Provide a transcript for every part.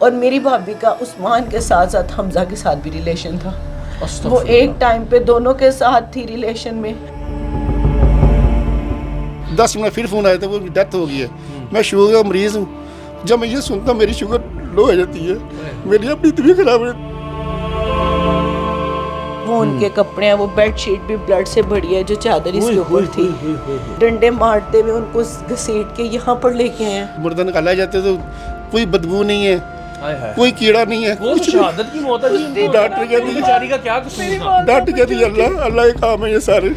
اور میری بھابھی کا عثمان کے ساتھ ساتھ حمزہ کے ساتھ بھی ریلیشن تھا. وہ ایک ٹائم پہ دونوں کے ساتھ تھی ریلیشن میں. 10 منٹ پھر فون آیا تھا وہ ڈیتھ ہو گئی ہے. میں شوگر کا مریض ہوں. جب میں یہ سنتا ہوں میری شوگر لو ہو جاتی ہے, میری اپنی طبیعت خراب ہے. وہ ان کے کپڑے ہیں, وہ بیڈ شیٹ بھی بلڈ سے بھری ہے جو چادر اس کے اوپر تھی. ڈنڈے مارتے ہوئے ان کو گھسیٹ کے یہاں پر لے کے آئے. مردہ نکالا جاتے تو کوئی بدبو نہیں ہے, کوئی کیڑا نہیں ہے. وہ شہادت کی موت ہے. ڈاکٹر کہتی بیچاری کا کیا قصور تھا؟ ڈاکٹر کہتی اللہ کے کام ہے یہ سارے.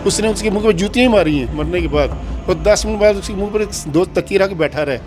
اس نے اس کے منہ پہ جوتیاں ماری ہیں مرنے کے بعد, اور 10 منٹ بعد اس کے منہ پر 2 تکیے رکھ کے بیٹھا رہے.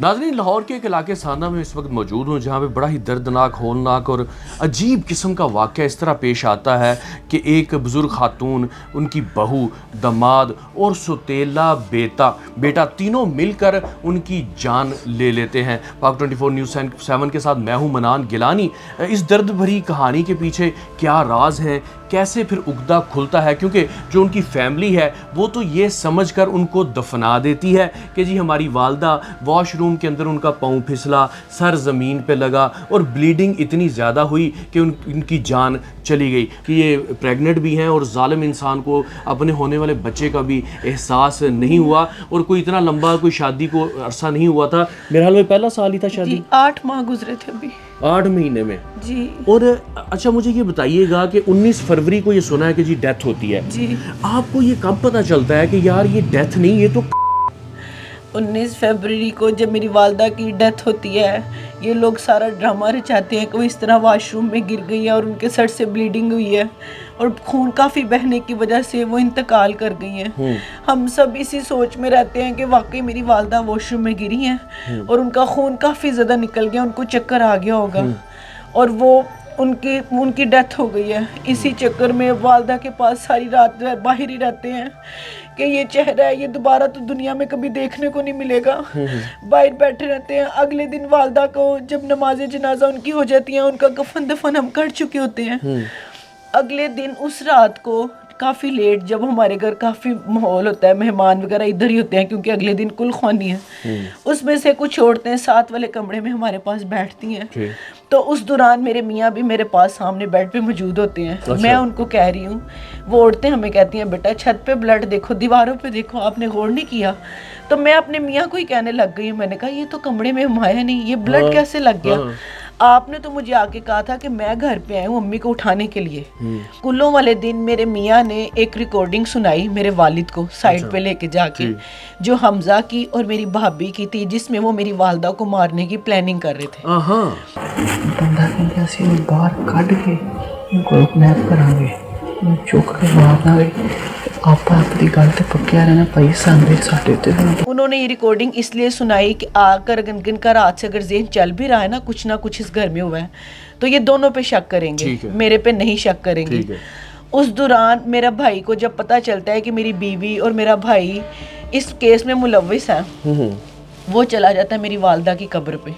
ناظرین, لاہور کے ایک علاقے سانہ میں اس وقت موجود ہوں جہاں پہ بڑا ہی دردناک, ہولناک اور عجیب قسم کا واقعہ اس طرح پیش آتا ہے کہ ایک بزرگ خاتون, ان کی بہو, داماد اور سوتیلا بیٹا تینوں مل کر ان کی جان لے لیتے ہیں. پاک 24 نیوز 7 کے ساتھ میں ہوں منان گیلانی. اس درد بھری کہانی کے پیچھے کیا راز ہیں, کیسے پھر عقدہ کھلتا ہے, کیونکہ جو ان کی فیملی ہے وہ تو یہ سمجھ کر ان کو دفنا دیتی ہے کہ جی ہماری والدہ واش روم کے اندر ان کا پاؤں پھسلا, سر زمین پہ لگا اور بلیڈنگ اتنی زیادہ ہوئی کہ ان کی جان چلی گئی. کہ یہ پریگننٹ بھی ہیں اور ظالم انسان کو اپنے ہونے والے بچے کا بھی احساس نہیں ہوا, اور کوئی اتنا لمبا کوئی شادی کو عرصہ نہیں ہوا تھا. میرے حال میں پہلا سال ہی تھا شادی. 8 ماہ گزرے تھے ابھی. 8 مہینے میں جی. اور اچھا مجھے یہ بتائیے گا کہ 19 فروری کو یہ سنا ہے کہ جی ڈیتھ ہوتی ہے. جی. آپ کو یہ کب پتہ چلتا ہے کہ یار یہ ڈیتھ نہیں, یہ تو 19 فروری کو جب میری والدہ کی ڈیتھ ہوتی ہے, یہ لوگ سارا ڈرامہ رچاتے ہیں کہ وہ اس طرح واش روم میں گر گئی ہے اور ان کے سر سے بلیڈنگ ہوئی ہے اور خون کافی بہنے کی وجہ سے وہ انتقال کر گئی ہیں. ہم سب اسی سوچ میں رہتے ہیں کہ واقعی میری والدہ واش روم میں گری ہیں اور ان کا خون کافی زیادہ نکل گیا, ان کو چکر آ گیا ہوگا اور وہ ان کی ڈیتھ ہو گئی ہے. اسی چکر میں والدہ کے پاس ساری رات باہر ہی رہتے ہیں کہ یہ چہرہ ہے یہ دوبارہ تو دنیا میں کبھی دیکھنے کو نہیں ملے گا. باہر بیٹھے رہتے ہیں. اگلے دن والدہ کو جب نماز جنازہ ان کی ہو جاتی ہے, ان کا کفن دفن ہم کر چکے ہوتے ہیں. اگلے دن اس رات کو کافی لیٹ, جب ہمارے گھر کافی ماحول ہوتا ہے, مہمان وغیرہ ادھر ہی ہوتے ہیں کیونکہ اگلے دن کل خوانی ہے, اس میں سے کچھ عورتیں ساتھ والے کمرے میں ہمارے پاس بیٹھتی ہیں. تو اس دوران میرے میاں بھی میرے پاس سامنے بیڈ پہ موجود ہوتے ہیں. میں ان کو کہہ رہی ہوں, وہ عورتیں ہمیں کہتی ہیں بیٹا چھت پہ بلڈ دیکھو, دیواروں پہ دیکھو, آپ نے غور نہیں کیا. تو میں اپنے میاں کو ہی کہنے لگ گئی. میں نے کہا یہ تو کمرے میں ہم آیا نہیں, یہ بلڈ کیسے لگ گیا. آپ نے تو مجھے آ کے کہا تھا کہ میں گھر پہ آئی ہوں امی کو اٹھانے کے لیے. کلوں والے دن میرے میاں نے ایک ریکارڈنگ سنائی میرے والد کو سائڈ پہ لے کے جا کے, جو حمزہ کی اور میری بھابھی کی تھی, جس میں وہ میری والدہ کو مارنے کی پلاننگ کر رہے تھے. بندہ کہتے ہیں اسے باہر کھڑ کے ان کو نیپ کریں گے, چک کے مارنا گے. آپ اپنی گل تے پکیا رہنا بھائی, سامنے ساڈے تے. انہوں نے یہ ریکارڈنگ اس لیے سنائی کہ آ کر گن کا رات سے اگر ذہن چل بھی رہا ہے نا کچھ نہ کچھ اس گھر میں ہوا ہے تو یہ دونوں پہ شک کریں گے, میرے پہ نہیں شک کریں گے. اس دوران میرا بھائی کو جب پتہ چلتا ہے کہ میری بیوی اور میرا بھائی اس کیس میں ملوث ہیں, وہ چلا جاتا ہے میری والدہ کی قبر پہ.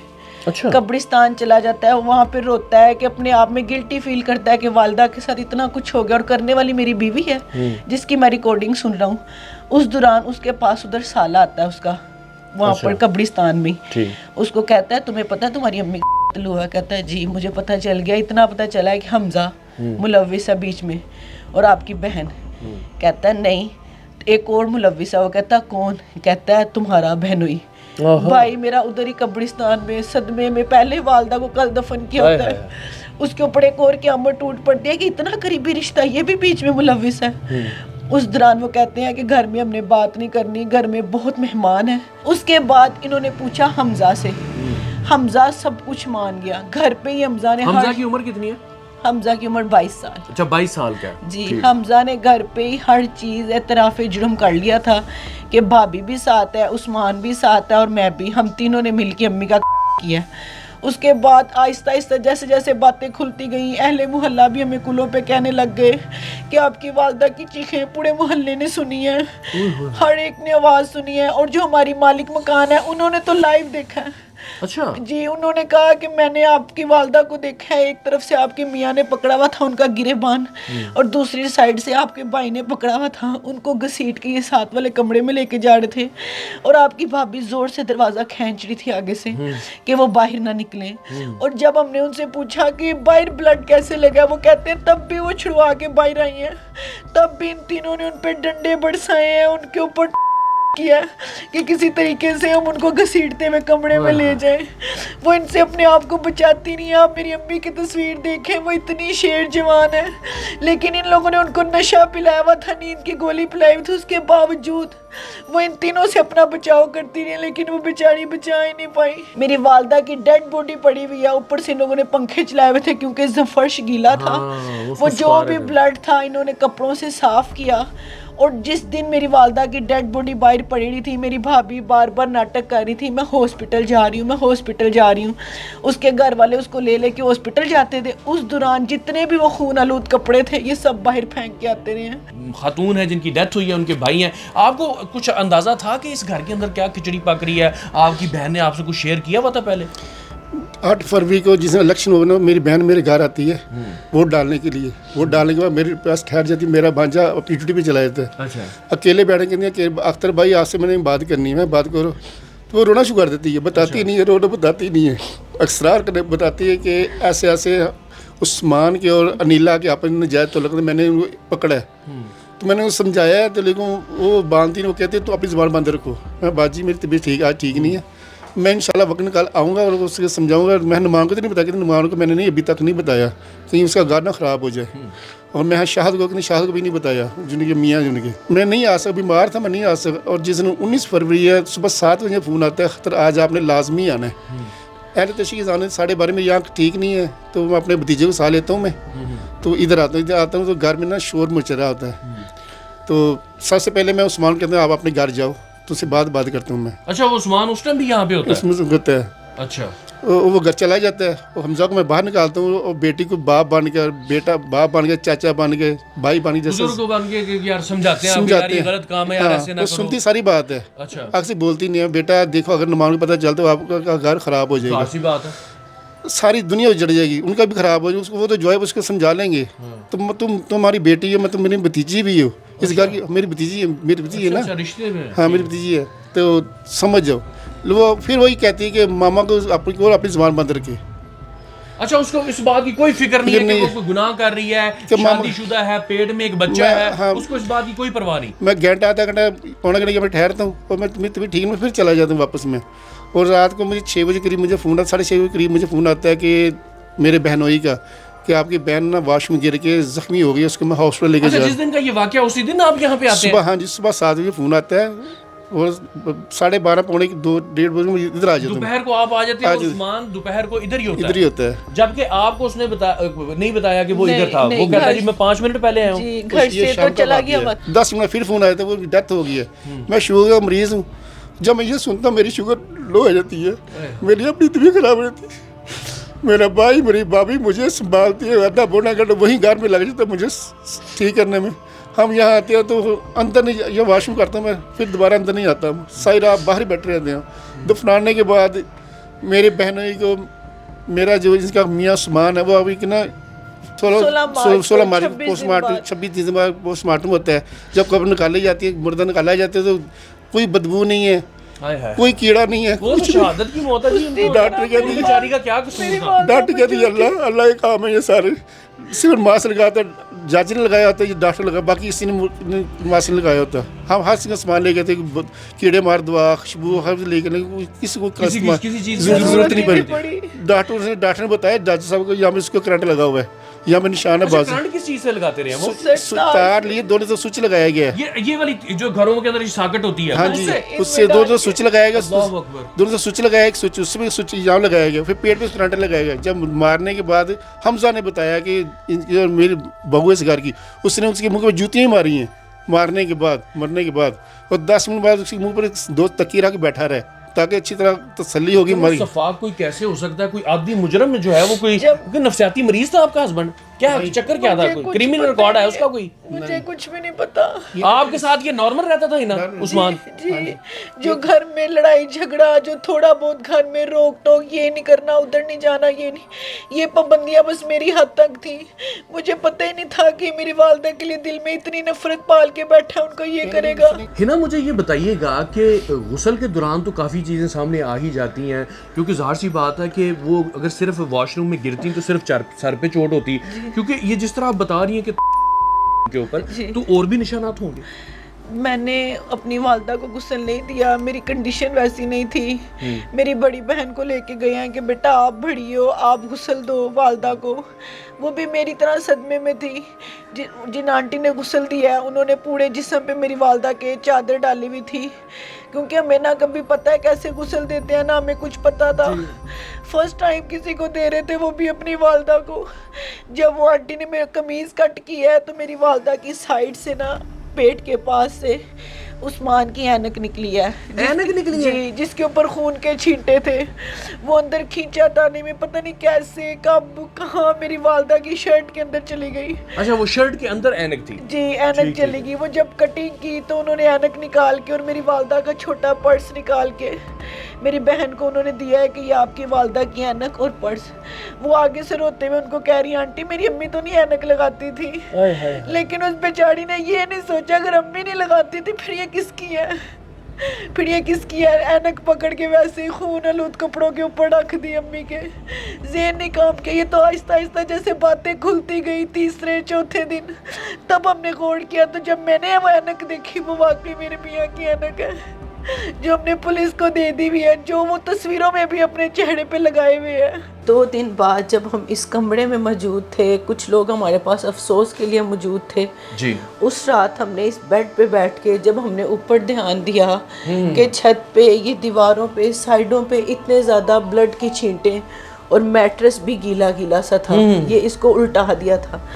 قبرستان چلا جاتا ہے, وہاں پہ روتا ہے کہ اپنے آپ میں گلٹی فیل کرتا ہے کہ والدہ کے ساتھ اتنا کچھ ہو گیا, اور کرنے والی میری بیوی ہے جس کی میں ریکارڈنگ سن رہا ہوں. اس دوران اس کے پاس ادھر سالہ آتا ہے اس کا, وہاں پر قبرستان میں. اس کو کہتا ہے تمہیں پتہ ہے تمہاری امی کا قتل ہوا ہے؟ کہتا ہے جی مجھے پتہ چل گیا, اتنا پتہ چلا ہے کہ حمزہ ملوث ہے بیچ میں اور آپ کی بہن. کہتا ہے نہیں, ایک اور ملوث ہے. وہ کہتا ہے کون؟ کہتا ہے تمہارا بہنوئی. بھائی میرا ادھر ہی قبرستان میں صدمے میں, پہلے والدہ کو کل دفن کیا ہوتا ہے, اس کے اوپر ایک اور قیامت ٹوٹ پڑتی ہے کہ اتنا قریبی رشتہ یہ بھی بیچ میں ملوث ہے. اس دوران وہ کہتے ہیں کہ گھر میں ہم نے بات نہیں کرنی, گھر میں بہت مہمان ہیں. اس کے بعد انہوں نے پوچھا حمزہ سے, حمزہ سب کچھ مان گیا. گھر پہ ہی حمزہ نے, حمزہ کی عمر کتنی ہے؟ حمزہ کی عمر 22 سال. اچھا 22 سال کا. جی. حمزہ نے گھر پہ ہی ہر چیز اعتراف جرم کر لیا تھا کہ بھابھی بھی ساتھ ہے, عثمان بھی ساتھ ہے اور میں بھی, ہم تینوں نے مل کے امی کا کیا. اس کے بعد آہستہ آہستہ جیسے جیسے باتیں کھلتی گئیں, اہل محلہ بھی ہمیں کلوں پہ کہنے لگ گئے کہ آپ کی والدہ کی چیخیں پورے محلے نے سنی ہیں, ہر ایک نے آواز سنی ہے, اور جو ہماری مالک مکان ہے انہوں نے تو لائیو دیکھا ہے. अच्छा जी, उन्होंने कहा कि मैंने आपकी वालदा को देखा है, एक तरफ से आपके मियाँ ने पकड़ा हुआ था उनका गिरेबान और दूसरी साइड से आपके भाई ने पकड़ा हुआ था, उनको घसीट के ये साथ वाले कमरे में लेके जा रहे थे और आपकी भाभी जोर से दरवाज़ा खींच रही थी आगे से कि वो बाहर ना निकले। और जब हमने उनसे पूछा कि बाहर ब्लड कैसे लगा, वो कहते हैं तब भी वो छुड़वा के बाहर आई हैं, तब भी इन तीनों ने उन पे डंडे बरसाए हैं, उनके ऊपर किया कि किसी तरीके से हम उनको घसीटते हुए कमरे में ले जाएं। वो इनसे अपने आप को बचाती नहीं है। आप मेरी अम्मी की तस्वीर देखें, वो इतनी शेर जवान है, लेकिन इन लोगों ने उनको नशा पिलाया हुआ था, नींद की गोली पिलाई हुई थी, उसके बावजूद वो इन तीनों से अपना बचाव करती रही, लेकिन वो बेचारी बचा ही नहीं पाई। मेरी वालदा की डेड बॉडी पड़ी हुई है, ऊपर से इन लोगों ने पंखे चलाए हुए थे क्योंकि फर्श गीला था। वो जो भी ब्लड था इन्होंने कपड़ों से साफ किया। और जिस दिन मेरी वालदा की डेड बॉडी बाहर पड़ी रही थी, मेरी भाभी बार बार नाटक कर रही थी, मैं हॉस्पिटल जा रही हूँ, मैं हॉस्पिटल जा रही हूँ। उसके घर वाले उसको ले लेके हॉस्पिटल जाते थे। उस दौरान जितने भी वो खून आलूद कपड़े थे ये सब बाहर फेंक के आते रहे हैं। खातून है जिनकी डेथ हुई है, उनके भाई हैं, आपको कुछ अंदाजा था कि इस घर के अंदर क्या खिचड़ी पक रही है? आपकी बहन ने आपसे कुछ शेयर किया हुआ था पहले? 8 फरवरी को जिस दिन इलेक्शन होगा ना, मेरी बहन मेरे घर आती है वोट डालने के लिए। वोट डालने के बाद मेरे पास ठहर जाती है, मेरा भांजा अपनी ड्यूटी पे चला जाता है। अच्छा। अकेले बैठे कहती है कि अख्तर भाई आज से मैंने बात करनी है, मैं बात करो, तो वो रोना शुरू कर देती है, बताती नहीं है, रोना बताती नहीं है, अक्सरार कर बताती है कि ऐसे ऐसे उस्मान के और अनिला के आपस में जायद तो लगता मैंने उनको पकड़ा है। तो मैंने उनको समझाया है, तो लेकिन वो बांधती नहीं, वो कहते तो अपनी ज़ुबान बंद रखो। मैं बाजी मेरी तबीयत ठीक आज ठीक नहीं है, मैं इंशाल्लाह वक्त निकाल आऊँगा और उसके समझाऊंगा। मैं नुमान को तो नहीं बताया, नुमान को मैंने नहीं अभी तक नहीं बताया कहीं उसका गाना ख़राब हो जाए। और मैं शाहद को भी नहीं बताया, जिनके मियाँ जिनके मैं नहीं आ सका, बीमार था, मैं नहीं आ सका। और जिस दिन 19 फरवरी है सुबह 7 बजे फ़ोन आता है, खतर आज आपने लाजमी आना है। अहल तशखीस आने 12:30 मेरी आँख ठीक नहीं है, तो मैं अपने भतीजे को साथ लेता हूँ मैं, तो इधर आता हूँ तो घर में ना शोर मच रहा होता है। तो सबसे पहले मैं उस्मान कहता हूँ आप अपने घर जाओ, तो उससे बात करता हूँ मैं। अच्छा, वो उस्मान उस टाइम भी यहाँ पे होता है? उसमें होता है। अच्छा। वो घर चला जाता है, और हमजा को मैं बाहर निकालता हूँ, और बेटी को बाप बन के, बेटा बाप बन के, चाचा बन के, भाई बन के, जैसे बुजुर्ग बन के कि यार समझाते हैं यार ये गलत काम है यार, ऐसे ना वो करो। सुनती सारी बात है। अच्छा। अक्सर बोलती नहीं है, बेटा देखो अगर नुमान को पता चलता तो आपका घर खराब हो जाएगा, ऐसी बात है, सारी दुनिया उजड़ जाएगी, उनका भी खराब हो जाएगा। उसको वो तो जो है उसको समझा लेंगे। तुम तुम्हारी बेटी हो, मतलब मेरी भतीजी भी हो, इस घर की मेरी भतीजी है ना। अच्छा, रिश्ते में? हाँ मेरी भतीजी है, तो समझ जाओ। वो फिर वही कहती है कि मामा को अपनी ज़ुबान बंद रखे। अच्छा, उसको इस बात की कोई फिक्र नहीं है कि वो कोई गुनाह कर रही है, शादीशुदा है, पेट में एक बच्चा है, हाँ, उसको इस बात की कोई परवाह नहीं। मैं घंटा आधा घंटा पौना घंटे मैं ठहरता हूँ, और मैं तुम्हें ठीक में फिर चला जाता हूँ वापस में। और रात को मुझे 6 बजे करीब मुझे फ़ोन आता, 6:30 बजे करीब मुझे फ़ोन आता है कि मेरे बहनोई का कि आपकी बहन ना वॉशरूम गिर के ज़ख्मी हो गई, उसको मैं हॉस्पिटल लेके अच्छा, जिस दिन का ये वाकया उसी दिन आप यहाँ पे आते हैं? सुबह, हाँ जी, सुबह 7 बजे फ़ोन आता है, और 12:30 पौने 2-1:30 बजे मैं इधर आ जाता हूँ। दोपहर को आप आ जाते हैं, उस्मान दोपहर को इधर ही होता है? जबकि आपको उसने नहीं बताया कि वो इधर था, वो कहता जी मैं 5 मिनट पहले आया हूँ, घर से तो चला गया। 10 मिनट फिर फ़ोन आया था, वो डेथ हो गई है। मैं शुगर का मरीज़ हूँ, जब मैं ये सुनता हूँ मेरी शुगर लो हो जाती है, मेरी अपनी तबीयत खराब रहती है। मेरा भाई मेरी भाभी मुझे संभालती है, आधा पौना घंटा वहीं घर में लग जाता है मुझे ठीक करने में। हम यहाँ आते हैं तो अंदर नहीं, ये वॉशरूम करता हूँ मैं, फिर दोबारा अंदर नहीं आता हूँ, सारी रात बाहर ही बैठे रहते हैं। दफनाने के बाद मेरे बहनोई को मेरा जो जिसका मियाँ उस्मान है, वो अभी कि ना 16 मार्च पोस्टमार्टम 26 दिन बाद पोस्टमार्टम होता है। जब कब्र निकाली जाती है, मुर्दा निकाला जाता है, तो कोई बदबू नहीं है, कोई कीड़ा नहीं है, वो तो शहादत की मौत है जी। डॉक्टर कहती है बेचारी का क्या कसूर था? डॉक्टर कहती है अल्लाह के काम है ये सारे, सिर्फ मास्क लगाया था, जज ने लगाया होता है, ये डॉक्टर लगा, बाकी किसी ने मास्क नहीं लगाया होता। हम हर चीज़ का सामान ले गए थे, कीड़े मार दवा, खुशबू हर लेकर, किसी को किसी चीज़ की जरूरत नहीं पड़ी। डॉक्टर ने बताया जज साहब को, यहाँ में इसको करंट लगा हुआ है, यहाँ में निशान है बाजू। करंट किस चीज़ से लगाते रहे वो? तार लिए, दोनों तो स्विच लगाया गया है, ये वाली जो घरों के अंदर सॉकेट होती है, हाँ जी, उससे दो स्विच लगाया गया, दोनों से स्विच लगाया, एक स्विच उसमें स्विच यहाँ लगाया गया, फिर पेट पे करंट लगाया गया। जब मारने के बाद हमजा ने बताया कि मेरी बहू इस घर की, उसने उसके मुंह पर जूतियाँ मारी हैं मरने के बाद, और 10 मिनट बाद उसके मुंह पर 2 तकिए रख के बैठा रहे, ताकि अच्छी तरह तसल्ली होगी। मरी सफाक कोई कैसे हो सकता है? कोई आदि मुजरम जो है वो कोई नफसियाती मरीज था आपका हस्बैंड? क्या चक्कर क्या था? कोई क्रिमिनल रिकॉर्ड है उसका कोई? मुझे कुछ भी नहीं पता। आपके साथ ये नॉर्मल रहता था ना उस्मान? जी, जो घर में लड़ाई झगड़ा, जो थोड़ा बहुत घर में रोक टोक, ये नहीं करना, उधर नहीं जाना, ये नहीं, ये पाबंदियां बस मेरी हद तक थी। मुझे पता ही नहीं था कि मेरी वालदा के लिए दिल में इतनी नफरत पाल के बैठा उनको ये करेगा। हिना, मुझे ये बताइएगा कि गुस्ल के दौरान तो काफ़ी चीज़ें सामने आ ही जाती हैं, क्योंकि ज़ाहिर सी बात है कि वो अगर सिर्फ वॉशरूम में गिरती तो सिर्फ सर पे चोट होती, क्योंकि ये जिस तरह आप बता रही हैं कि के ऊपर तो और भी निशानात होंगे। मैंने अपनी वालदा को गुस्ल नहीं दिया, मेरी कंडीशन वैसी नहीं थी। मेरी बड़ी बहन को लेके गए हैं कि बेटा आप बड़ी हो, आप गुस्ल दो वालदा को। वो भी मेरी तरह सदमे में थी। जिन आंटी ने गुस्ल दिया है उन्होंने पूरे जिस्म पे मेरी वालदा के चादर डाली हुई थी, क्योंकि हमें ना कभी पता है कैसे गुस्ल देते हैं, ना हमें कुछ पता था। फर्स्ट टाइम किसी को दे रहे थे, वो भी अपनी वालदा को। जब वो आंटी ने मेरी कमीज़ कट की है तो मेरी वालदा की साइड से ना पेट के पास से उस्मान की ऐनक निकली है। ऐनक निकली है? जी, जिसके ऊपर खून के छींटे थे। वो अंदर खींचा ताने में पता नहीं कैसे कब कहाँ मेरी वालदा की शर्ट के अंदर चली गई। अच्छा, वो शर्ट के अंदर ऐनक थी? जी, ऐनक चली गई। वो जब कटिंग की तो उन्होंने ऐनक निकाल के और मेरी वालदा का छोटा पर्स निकाल के मेरी बहन को उन्होंने दिया है कि ये आपकी वालदा की ऐनक और पर्स। वो आगे से रोते हुए उनको कह रही, आंटी मेरी अम्मी तो नहीं ऐनक लगाती थी। लेकिन उस बेचारी ने ये नहीं सोचा अगर अम्मी नहीं लगाती थी फिर ये किसकी है, फिर ये किसकी है। ऐनक पकड़ के वैसे ही खून आलूद कपड़ों के ऊपर रख दी अम्मी के। ज़हन नहीं काम किया। ये तो आहिस्ता आहिस्ता जैसे बातें खुलती गई। तीसरे चौथे दिन तब हमने गौर किया, तो जब मैंने वो ऐनक देखी वो वाकई मेरे मियाँ की ऐनक है, जो हमने पुलिस को दे दी हुई है, जो वो तस्वीरों में भी अपने चेहरे पे लगाए हुए हैं। 2 दिन बाद जब हम इस कमरे में मौजूद थे, कुछ लोग हमारे पास अफसोस के लिए मौजूद थे जी। उस रात हमने इस बेड पे बैठ के जब हमने ऊपर ध्यान दिया कि छत पे, ये दीवारों पे, साइडों पे इतने ज़्यादा ब्लड की छींटें और मैट्रेस भी गीला गीला सा था, ये इसको उल्टा दिया था।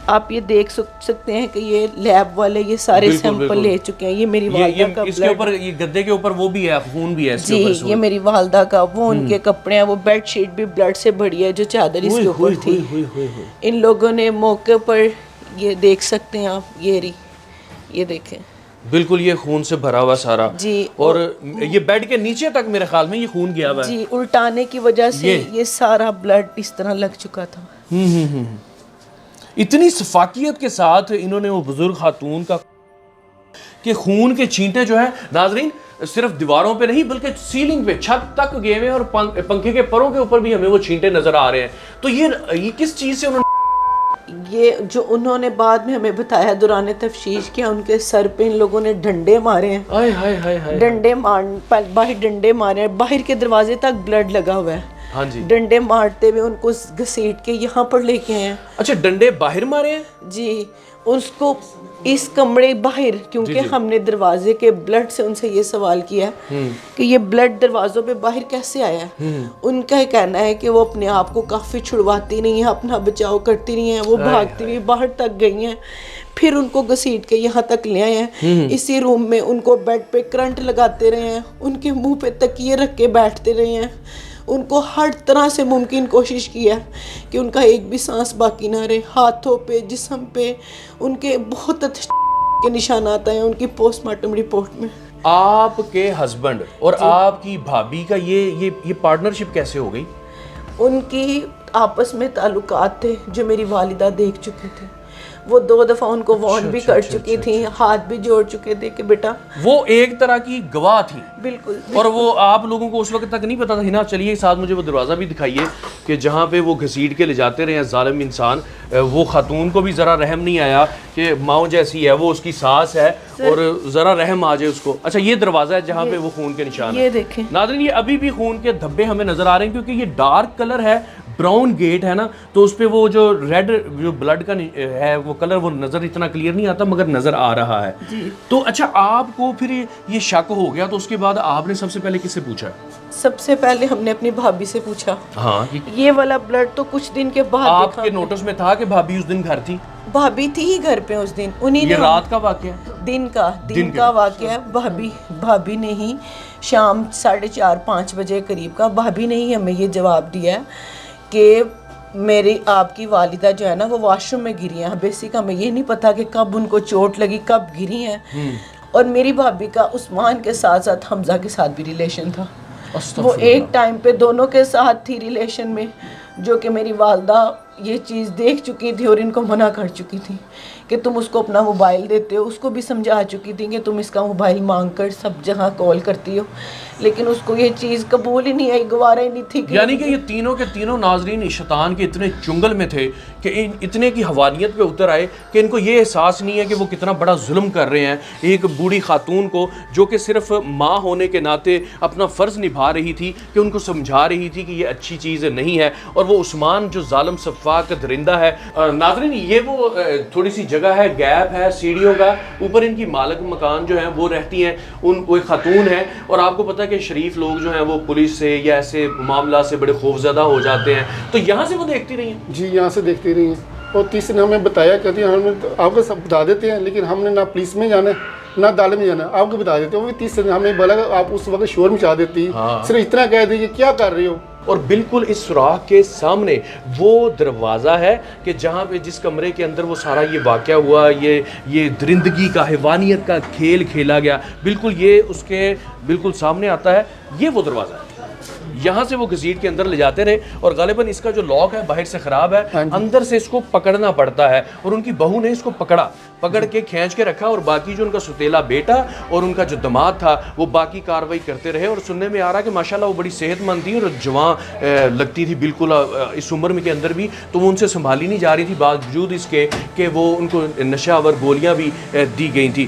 आप ये देख सकते हैं कि ये लैब वाले ये सारे सैंपल ले चुके हैं। ये मेरी वालदा का इसके ऊपर, ये गद्दे के ऊपर वो भी है, खून भी है इसके ऊपर। जी, ये मेरी वालदा का, वो उनके कपड़े हैं, वो बेड शीट भी ब्लड से भरी है जो चादर इसके ऊपर थी। इन लोगों ने मौके पर, ये देख सकते हैं आप, ये देखें, बिल्कुल ये खून से भरा हुआ सारा जी। और ये बेड के नीचे तक मेरे ख्याल में ये खून गया हुआ है जी। उल्टाने की वजह से ये सारा ब्लड इस तरह लग चुका था। इतनी सफाकियत के साथ इन्होंने वो बुजुर्ग खातून का कि खून के छींटे जो है नाजरीन सिर्फ दीवारों पे नहीं बल्कि सीलिंग पे, छत तक गए हुए और पंखे के परों के ऊपर भी हमें वो छींटे नजर आ रहे हैं। तो ये किस चीज से उन्होंने, ये जो उन्होंने बाद में हमें बताया दौरान तफ्तीश किया, उनके सर पे इन लोगों ने डंडे मारे हैं। हाय हाय हाय हाय, डंडे बाहर डंडे मारे हैं, बाहर के दरवाजे तक ब्लड लगा हुआ है। हाँ जी। डंडे मारते हुए उनको घसीट के यहाँ पर लेके आए हैं। अच्छा, डंडे बाहर मारे हैं? जी, उसको इस कमरे बाहर, क्योंकि हमने दरवाजे के ब्लड से उनसे ये सवाल किया कि ये ब्लड दरवाजों पे बाहर कैसे आया है। उनका कहना है कि वो अपने आप को काफ़ी छुड़वाती नहीं है, अपना बचाव करती नहीं है, वो भागती हुई बाहर तक गई हैं, फिर उनको घसीट के यहाँ तक ले आए हैं। इसी रूम में उनको बेड पे करंट लगाते रहे हैं, उनके मुंह पे तकिए रख के बैठते रहे हैं, उनको हर तरह से मुमकिन कोशिश की है कि उनका एक भी सांस बाकी ना रहे। हाथों पे, जिस्म पे उनके बहुत के निशानात आए उनकी पोस्टमार्टम रिपोर्ट में। आपके हस्बैंड और आपकी भाभी का ये पार्टनरशिप कैसे हो गई? उनकी आपस में ताल्लुकात थे जो मेरी वालिदा देख चुके थे। वो 2 दफ़ा उनको वार्न भी कर चुकी थी, हाथ भी जोड़ चुके थे कि बेटा, वो एक तरह की गवाह थी। बिल्कुल। और वो आप लोगों को उस वक्त तक नहीं पता था हिना? चलिए साथ मुझे वो दरवाज़ा भी दिखाइए कि जहाँ पे वो घसीट के ले जाते रहे हैं जालिम इंसान। वो खातून को भी ज़रा रहम नहीं आया कि माँ जैसी है वो, उसकी सास है और ज़रा रहम आ जाए उसको। अच्छा, ये दरवाज़ा है जहाँ पे वो खून के निशान ये देखें नाज़रीन, ये अभी भी खून के धब्बे हमें नज़र आ रहे हैं क्योंकि ये डार्क कलर है, ब्राउन गेट है ना, तो उस पे वो जो रेड जो ब्लड का है वो कलर वो नज़र इतना क्लियर नहीं आता मगर नज़र आ रहा है जी। तो अच्छा, आपको फिर ये शक हो गया तो उसके बाद आपने सबसे पहले किससे पूछा? सबसे पहले हमने अपनी भाभी से पूछा। हाँ, ये वाला ब्लड तो कुछ दिन के बाद आपके नोटिस में था कि भाभी उस दिन घर थी? भाभी थी ही घर पे उस दिन। उन्हीं ने, रात का वाकया, दिन का वाकया है। भाभी ने ही शाम 4:30-5 बजे करीब का भाभी ने ही हमें ये जवाब दिया कि میری آپ کی والدہ جو ہے نا وہ واش روم میں گری ہیں. بیسک ہمیں یہ نہیں پتا کہ کب ان کو چوٹ لگی, کب گری ہیں. اور میری بھابھی کا عثمان کے ساتھ ساتھ حمزہ کے ساتھ بھی ریلیشن تھا. وہ ایک ٹائم پہ دونوں کے ساتھ تھی ریلیشن میں, جو کہ میری والدہ یہ چیز دیکھ چکی تھی اور ان کو منع کر چکی تھی کہ تم اس کو اپنا موبائل دیتے ہو. اس کو بھی سمجھا چکی تھی کہ تم اس کا موبائل مانگ کر سب جگہ کال کرتی ہو, لیکن اس کو یہ چیز قبول ہی نہیں آئی, گوارا ہی نہیں تھی. یعنی کہ یہ تینوں کے تینوں ناظرین شیطان کے اتنے چنگل میں تھے کہ اتنے کی حوانیت پہ اتر آئے کہ ان کو یہ احساس نہیں ہے کہ وہ کتنا بڑا ظلم کر رہے ہیں ایک بوڑھی خاتون کو, جو کہ صرف ماں ہونے کے ناطے اپنا فرض نبھا رہی تھی, کہ ان کو سمجھا رہی تھی کہ یہ اچھی چیز نہیں ہے. اور وہ عثمان جو ظالم سفاک درندہ ہے. ناظرین یہ وہ تھوڑی سی جگہ ہے, گیپ ہے سیڑھیوں کا, اوپر ان کی مالک مکان جو ہیں وہ رہتی ہیں, ان کوئی خاتون ہے. اور آپ کو پتہ ہے کہ شریف لوگ جو ہیں وہ پولیس سے یا ایسے معاملات سے بڑے خوفزدہ ہو جاتے ہیں, تو یہاں سے وہ دیکھتی رہی ہیں. جی یہاں سے دیکھتی رہی ہیں. اور تیسرے نے ہمیں بتایا کہتی ہیں ہمیں آپ کو سب بتا دیتے ہیں, لیکن ہم نے نہ پولیس میں جانا ہے نہ عدالت میں جانا ہے, آپ کو بتا دیتے ہیں. وہ بھی تیسرے نے ہمیں بولا کہ آپ اس وقت شور مچا دیتی, صرف اتنا کہہ دی کہ کیا کر رہی ہو. اور بالکل اس سوراخ کے سامنے وہ دروازہ ہے کہ جہاں پہ جس کمرے کے اندر وہ سارا یہ واقعہ ہوا, یہ درندگی کا حیوانیت کا کھیل کھیلا گیا, بالکل یہ اس کے بالکل سامنے آتا ہے. یہ وہ دروازہ ہے, یہاں سے وہ گھسیٹ کے اندر لے جاتے رہے. اور غالباً اس کا جو لاک ہے باہر سے خراب ہے, اندر سے اس کو پکڑنا پڑتا ہے. اور ان کی بہو نے اس کو پکڑ کے کھینچ کے رکھا, اور باقی جو ان کا ستیلا بیٹا اور ان کا جو دماد تھا وہ باقی کاروائی کرتے رہے. اور سننے میں آ رہا کہ ماشاءاللہ وہ بڑی صحت مند تھی اور جوان لگتی تھی بالکل اس عمر میں کے اندر بھی, تو وہ ان سے سنبھالی نہیں جا رہی تھی باوجود اس کے کہ وہ ان کو نشہ آور گولیاں بھی دی گئی تھی.